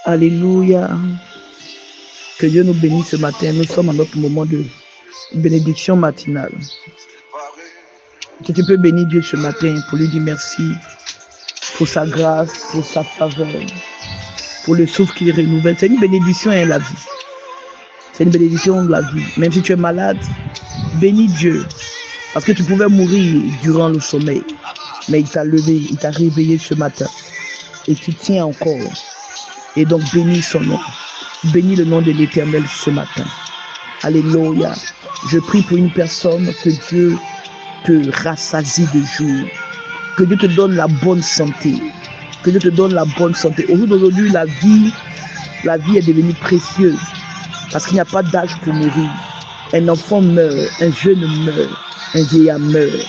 Alléluia. Que Dieu nous bénisse ce matin. Nous sommes à notre moment de bénédiction matinale. Que tu peux bénir Dieu ce matin pour lui dire merci pour sa grâce, pour sa faveur, pour le souffle qu'il renouvelle. C'est une bénédiction à la vie. C'est une bénédiction de la vie. Même si tu es malade, bénis Dieu. Parce que tu pouvais mourir durant le sommeil. Mais il t'a levé, il t'a réveillé ce matin. Et tu tiens encore. Et donc bénis son nom. Bénis le nom de l'Éternel ce matin. Alléluia. Je prie pour une personne que Dieu te rassasie de jour. Que Dieu te donne la bonne santé. Que Dieu te donne la bonne santé. Au jour d'aujourd'hui, la vie est devenue précieuse. Parce qu'il n'y a pas d'âge pour mourir. Un enfant meurt, un jeune meurt, un vieillard meurt.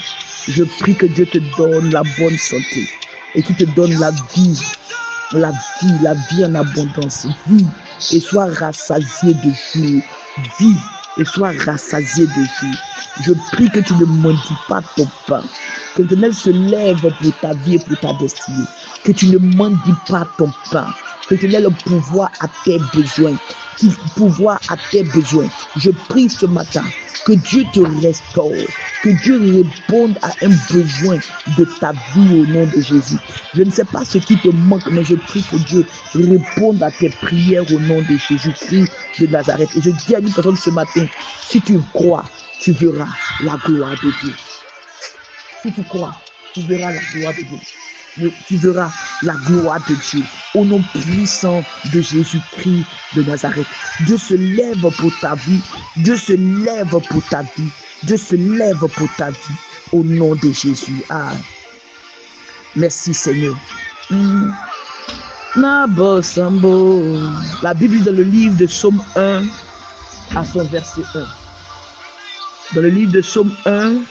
Je prie que Dieu te donne la bonne santé. Et qu'il te donne la vie en abondance. Vis et sois rassasié de jour. Vis et sois rassasié de jour. Je prie que tu ne maudis pas ton pain. Que l'Éternel se lève pour ta vie et pour ta destinée. Que tu ne maudis pas ton pain. Que tu aies le pouvoir à tes besoins. Je prie ce matin que Dieu te restaure. Que Dieu réponde à un besoin de ta vie au nom de Jésus. Je ne sais pas ce qui te manque, mais je prie que Dieu réponde à tes prières au nom de Jésus-Christ de Nazareth. Et je dis à une personne ce matin, si tu crois, tu verras la gloire de Dieu. Si tu crois, tu verras la gloire de Dieu. Tu verras la gloire de Dieu au nom puissant de Jésus-Christ de Nazareth. Dieu se lève pour ta vie. Dieu se lève pour ta vie. Dieu se lève pour ta vie au nom de Jésus. Ah. Merci Seigneur. La Bible dans le livre de Psaume 1 à son verset 1. Dans le livre de Psaume 1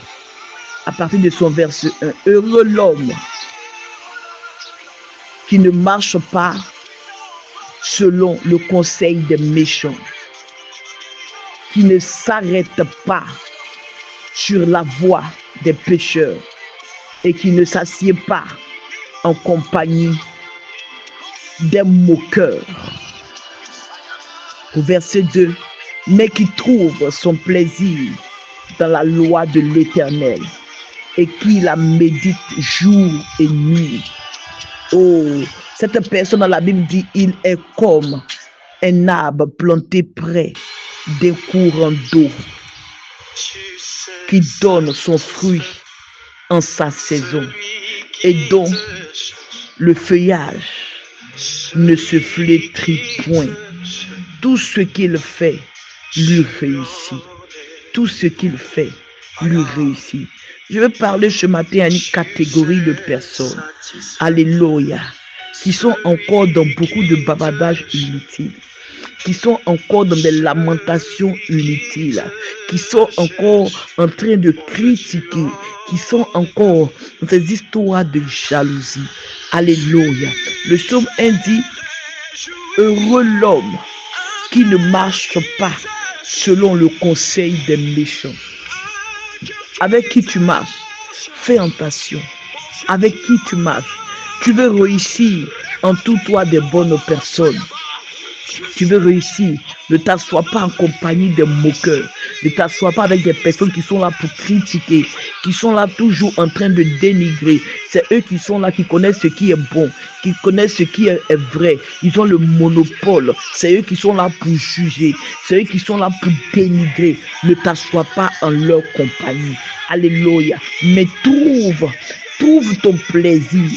à partir de son verset 1. Heureux l'homme qui ne marche pas selon le conseil des méchants, qui ne s'arrête pas sur la voie des pécheurs et qui ne s'assied pas en compagnie des moqueurs. Au verset 2, mais qui trouve son plaisir dans la loi de l'Éternel et qui la médite jour et nuit. Oh, cette personne dans la Bible dit, il est comme un arbre planté près d'un courant d'eau qui donne son fruit en sa saison et dont le feuillage ne se flétrit point. Tout ce qu'il fait lui réussit. Tout ce qu'il fait lui réussit. Je veux parler ce matin à une catégorie de personnes, alléluia, qui sont encore dans beaucoup de bavardages inutiles, qui sont encore dans des lamentations inutiles, qui sont encore en train de critiquer, qui sont encore dans ces histoires de jalousie. Alléluia. Le psaume 1 dit, heureux l'homme qui ne marche pas selon le conseil des méchants. Avec qui tu marches, fais attention. Avec qui tu marches, tu veux réussir en tout toi des bonnes personnes. Tu veux réussir, ne t'assois pas en compagnie des moqueurs. Ne t'assois pas avec des personnes qui sont là pour critiquer, qui sont là toujours en train de dénigrer. C'est eux qui sont là, qui connaissent ce qui est bon, qui connaissent ce qui est vrai. Ils ont le monopole. C'est eux qui sont là pour juger. C'est eux qui sont là pour dénigrer. Ne t'assois pas en leur compagnie. Alléluia. Mais trouve ton plaisir.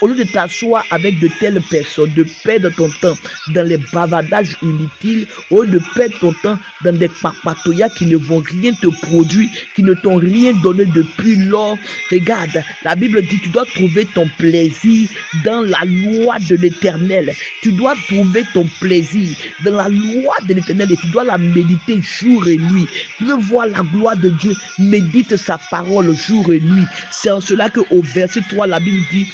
Au lieu de t'asseoir avec de telles personnes, de perdre ton temps dans les bavardages inutiles, au lieu de perdre ton temps dans des papatoyas qui ne vont rien te produire, qui ne t'ont rien donné depuis lors. Regarde, la Bible dit, tu dois trouver ton plaisir dans la loi de l'Éternel. Tu dois trouver ton plaisir dans la loi de l'Éternel et tu dois la méditer jour et nuit. Tu veux voir la gloire de Dieu, médite sa parole jour et nuit. C'est en cela qu'au verset 3, la Bible dit,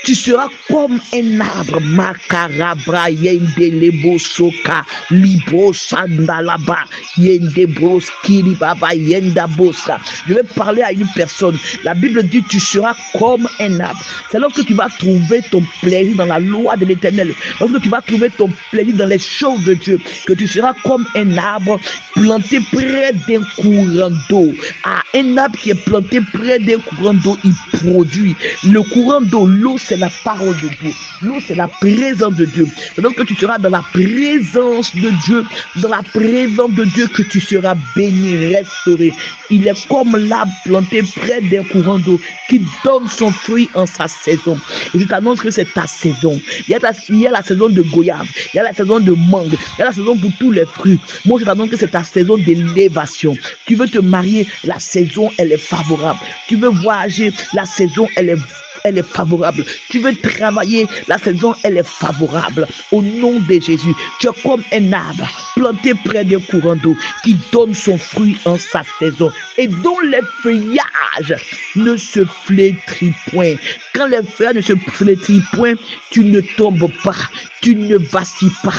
Tu seras comme un arbre. Makarabra yendelebo soka libro sandalaba yendebros kiribaba yendabosa. Je vais parler à une personne. La Bible dit tu seras comme un arbre. C'est lorsque tu vas trouver ton plaisir dans la loi de l'Éternel. Lorsque tu vas trouver ton plaisir dans les choses de Dieu, que tu seras comme un arbre planté près d'un courant d'eau. Ah, un arbre qui est planté près d'un courant d'eau, il produit. Le courant d'eau, l'eau, c'est la parole de Dieu. L'eau, c'est la présence de Dieu. C'est donc que tu seras dans la présence de Dieu, dans la présence de Dieu que tu seras béni, restauré. Il est comme l'arbre planté près d'un courant d'eau qui donne son fruit en sa saison. Et je t'annonce que c'est ta saison. Il y a la saison de goyave, il y a la saison de mangue, il y a la saison pour tous les fruits. Moi, je t'annonce que c'est ta saison d'élévation. Tu veux te marier, la saison, elle est favorable. Tu veux voyager, la saison, elle est favorable. Tu veux travailler, la saison, elle est favorable. Au nom de Jésus, tu es comme un arbre planté près d'un courant d'eau qui donne son fruit en sa saison et dont les feuillages ne se flétrissent point. Quand les feuillages ne se flétrissent point, tu ne tombes pas, tu ne vacilles pas.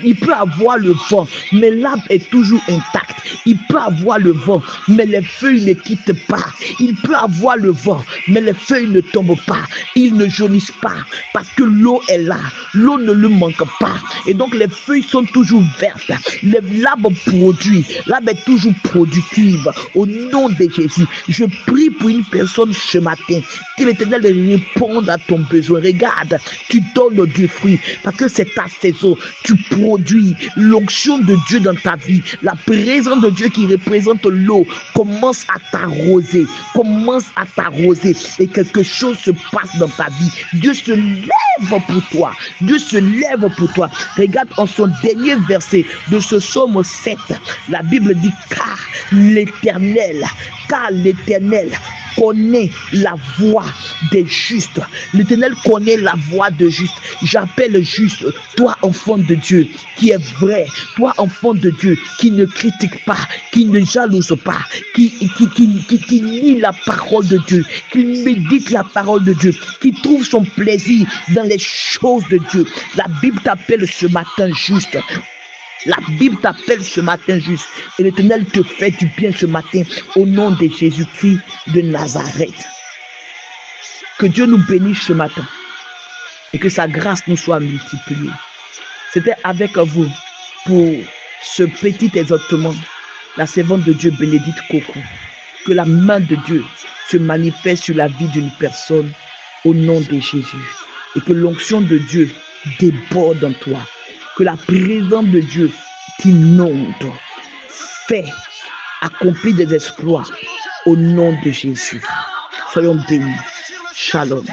Il peut avoir le vent, mais l'arbre est toujours intact. Il peut avoir le vent, mais les feuilles ne quittent pas. Il peut avoir le vent, mais les feuilles ne tombent pas. Ils ne jaunissent pas parce que l'eau est là. L'eau ne lui manque pas. Et donc les feuilles sont toujours vertes. L'arbre produit. L'arbre est toujours productive. Au nom de Jésus, je prie pour une personne ce matin. Que l'Éternel réponde à ton besoin. Regarde, tu donnes du fruit parce que c'est ta saison. Tu produis l'onction de Dieu dans ta vie. La présence de Dieu qui représente l'eau commence à t'arroser. Commence à t'arroser. Et quelque chose se passe dans ta vie. Dieu se lève pour toi. Dieu se lève pour toi. Regarde en son dernier verset de ce psaume 7. La Bible dit car l'Éternel connaît la voix des justes. L'Éternel connaît la voix de juste. J'appelle juste, toi enfant de Dieu, qui est vrai, toi enfant de Dieu, qui ne critique pas, qui ne jalouse pas, qui lit la parole de Dieu, qui médite la parole de Dieu, qui trouve son plaisir dans les choses de Dieu. La Bible t'appelle ce matin juste. La Bible t'appelle ce matin juste. Et l'Éternel te fait du bien ce matin au nom de Jésus-Christ de Nazareth. Que Dieu nous bénisse ce matin et que sa grâce nous soit multipliée. C'était avec vous pour ce petit exhortement, la servante de Dieu Bénédicte Coco. Que la main de Dieu se manifeste sur la vie d'une personne au nom de Jésus. Et que l'onction de Dieu déborde en toi. Que la présence de Dieu t'inonde, fait, accomplit des exploits au nom de Jésus. Soyons bénis. Shalom.